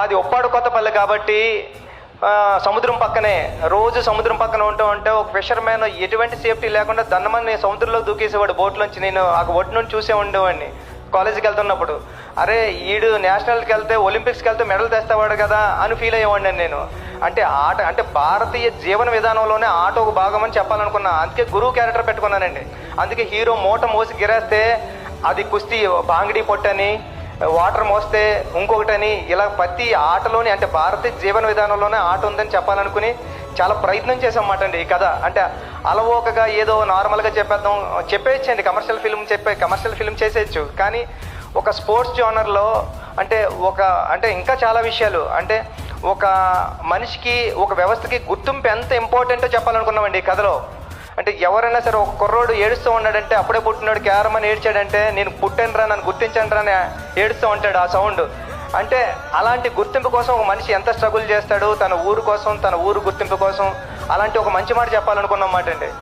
మాది ఉప్పాడు కొత్తపల్లి కాబట్టి సముద్రం పక్కనే, రోజు సముద్రం పక్కన ఉంటూ ఉంటే ఒక ఫిషర్ మ్యాన్ ఎటువంటి సేఫ్టీ లేకుండా దన్నమని సముద్రంలో దూకేసేవాడు బోట్లోంచి. నేను ఆ ఒడ్డు నుండి చూసే ఉండేవాడిని కాలేజీకి వెళ్తున్నప్పుడు. అరే ఈడు నేషనల్కి వెళ్తే ఒలింపిక్స్కి వెళ్తే మెడల్ తెస్తావాడు కదా అని ఫీల్ అయ్యేవాడిని నేను. అంటే ఆట అంటే భారతీయ జీవన విధానంలోనే ఆట ఒక భాగం అని చెప్పాలనుకున్నా. అందుకే గురువు క్యారెక్టర్ పెట్టుకున్నానండి. అందుకే హీరో మూట మోసి గిరేస్తే అది కుస్తీ బాంగిడీ పొట్టని, వాటర్ మోస్తే ఇంకొకటని, ఇలా ప్రతి ఆటలోని అంటే భారతీయ జీవన విధానంలోనే ఆట ఉందని చెప్పాలనుకుని చాలా ప్రయత్నం చేసామన్నమాట అండి. ఈ కథ అంటే అలవోకగా ఏదో నార్మల్గా చెప్పేయచ్చండి, కమర్షియల్ ఫిల్మ్ చేసేయచ్చు. కానీ ఒక స్పోర్ట్స్ జోనర్లో అంటే ఇంకా చాలా విషయాలు, అంటే ఒక మనిషికి ఒక వ్యవస్థకి గుర్తింపు ఎంత ఇంపార్టెంటో చెప్పాలనుకున్నామండి ఈ కథలో. అంటే ఎవరైనా సరే ఒక కుర్రోడు ఏడుస్తూ ఉన్నాడంటే, అప్పుడే పుట్టినాడు క్యారమని ఏడ్చాడంటే నేను పుట్టాను రా, నన్ను గుర్తించండి రా అని ఏడుస్తూ ఉంటాడు ఆ సౌండ్. అంటే అలాంటి గుర్తింపు కోసం ఒక మనిషి ఎంత స్ట్రగుల్ చేస్తాడు తన ఊరు కోసం, తన ఊరు గుర్తింపు కోసం. అలాంటి ఒక మంచి మాట చెప్పాలనుకున్నమాట అండి.